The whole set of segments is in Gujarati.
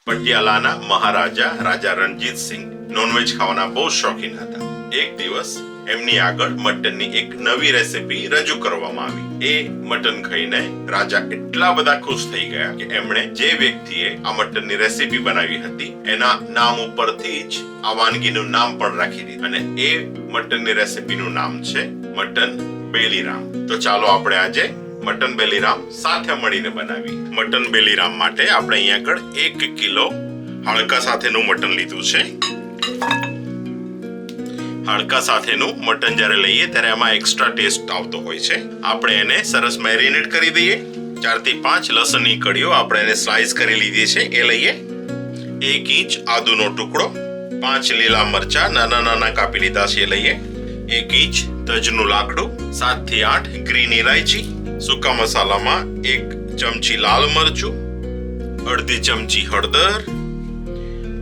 પટિયાલાના મહારાજા રાજા રણજીત સિંહ નોનવેજ ખાવાના બહુ શોખીન હતા. એક દિવસ એમની આગળ મટનની એક નવી રેસીપી રજૂ કરવામાં આવી. એ મટન ખાઈને રાજા એટલા બધા ખુશ થઈ ગયા કે એમણે જે વ્યક્તિએ આ મટનની રેસીપી બનાવી હતી એના નામ ઉપરથી જ આ વાનગીનું નામ પણ રાખી દીધું અને એ મટનની રેસીપીનું નામ છે મટન બેલીરામ. તો ચાલો આપણે આજે મટન બેલીરામ સાથે મળીને બનાવી. મટન બેલીરામ માટે આપણે અહીંયા આગળ 1 કિલો હાડકા સાથેનું મટન લીધું છે. હાડકા સાથેનું મટન જ્યારે લઈએ ત્યારે એમાં એક્સ્ટ્રા ટેસ્ટ આવતો હોય છે. આપણે એને સરસ મેરિનેટ કરી દઈએ. 4 થી 5 લસણની કળીઓ આપણે એને સ્લાઇસ કરી લીધી છે એ લઈએ. 1 ઇંચ આદુનો ટુકડો, 5 લીલા મરચા નાના નાના કાપી લીધા છે એ લઈએ. 1 ઇંચ તજનું લાકડું, 7 થી 8 ગ્રીન ઇલાયચી, સૂકા મસાલામાં 1 ચમચી લાલ મરચું, અડધી ચમચી હળદર,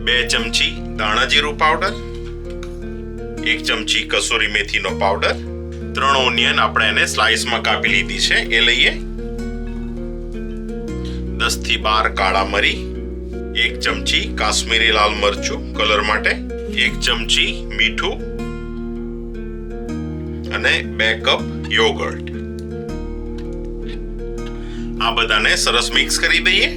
2 ચમચી ધાણા જીરું પાવડર, 1 ચમચી કસૂરી મેથીનો પાવડર, 3 ઓનિયન આપણે એને સ્લાઇસમાં કાપી લીધી છે એ લઈએ. 10 થી 12 કાળા મરી, 1 ચમચી કાશ્મીરી લાલ મરચું કલર માટે, 1 ચમચી મીઠું અને 2 કપ યોગર્ટ. આ બધાને સરસ મિક્સ કરી દઈએ.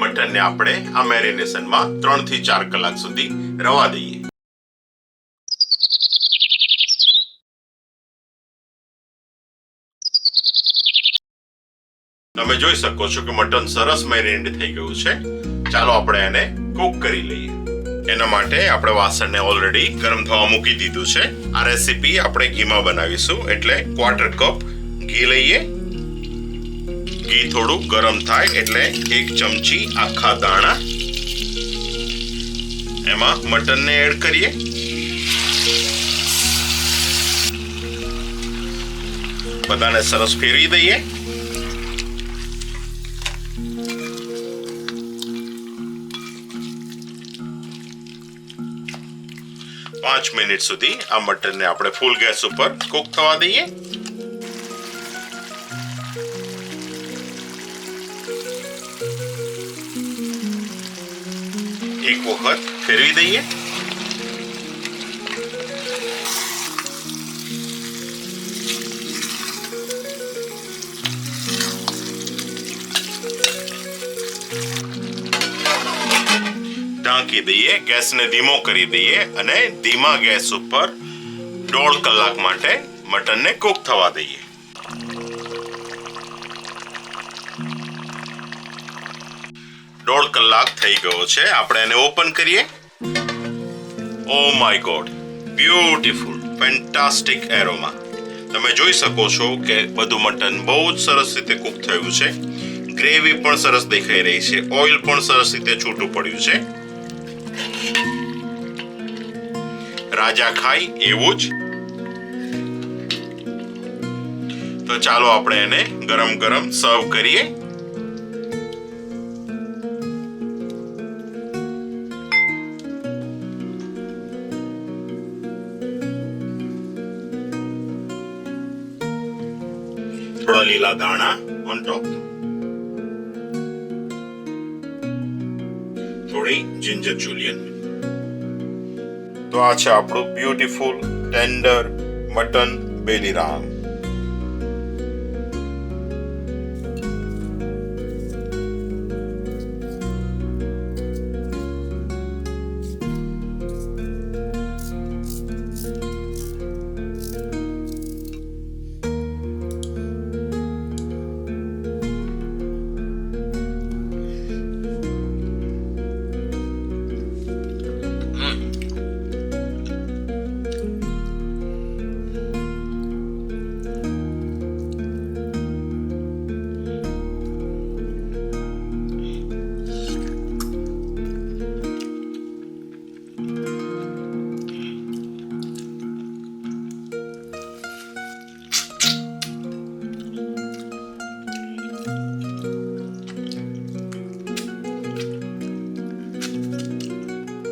મટનને આપણે આ મેરિનેશનમાં 3 થી 4 કલાક સુધી રવા દઈએ. તમે જોઈ શકો છો કે મટન સરસ મેરિનેટ થઈ ગયું છે. ચાલો આપણે એને કુક કરી લઈએ. એના માટે આપણે વાસણને ઓલરેડી ગરમ થવા મૂકી દીધું છે. આ રેસીપી આપણે ઘીમાં બનાવીશું એટલે 1/4 કપ ઘી લઈએ. ઘી થોડું ગરમ થાય એટલે 1 ચમચી આખા દાણા એમાં મટનને એડ કરીએ. બધાને સરસ ફેરવી દઈએ. પાંચ મિનિટ સુધી આ મટનને આપણે ફૂલ ગેસ ઉપર કુક થવા દઈએ. એક વખત ફેરવી દઈએ. ઢાંકી દઈએ, ગેસને ધીમો કરી દઈએ અને ધીમા ગેસ ઉપર 1.5 કલાક માટે મટનને કુક થવા દઈએ. દોઢ કલાક થઈ ગયો છે. આપણે એને ઓપન કરીએ. Oh my God, beautiful, fantastic aroma. તમે જોઈ શકો છો કે બધું મટન બહુ જ સરસ રીતે કુક થયું છે. ગ્રેવી પણ સરસ દેખાઈ રહી છે. ઓઇલ પણ સરસ રીતે છૂટું પડ્યું છે. રાજા ખાય એવું જ. તો ચાલો આપણે એને ગરમ ગરમ સર્વ કરીએ. થોડા લીલા દાણા ઓન ટોપ, થોડી જિંજર જુલિયન. તો આ છે આપણું બ્યુટીફુલ ટેન્ડર મટન બેલીરામ.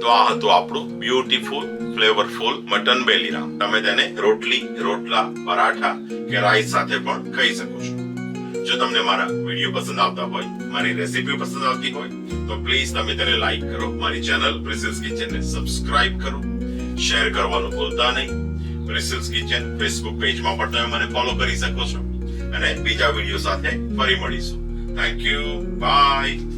તો આ હતું આપણું બ્યુટીફુલ ફ્લેવરફુલ મટન બેલીરા. તમે તેને રોટલી, રોટલા, પરાઠા કે રાઈસ સાથે પણ ખાઈ શકો છો. જો તમને મારા વિડીયો પસંદ આવતા હોય, મારી રેસીપી પસંદ આવતી હોય તો પ્લીઝ તમે તેને લાઈક કરો, મારી ચેનલ પ્રિન્સિસ કિચન ને સબસ્ક્રાઇબ કરો, શેર કરવાનું ભૂલતા નહીં. પ્રિન્સિસ કિચન ફેસબુક પેજમાં પણ તમે મને ફોલો કરી શકો છો અને બીજા વિડીયો સાથે ફરી મળીશું. Thank you, by.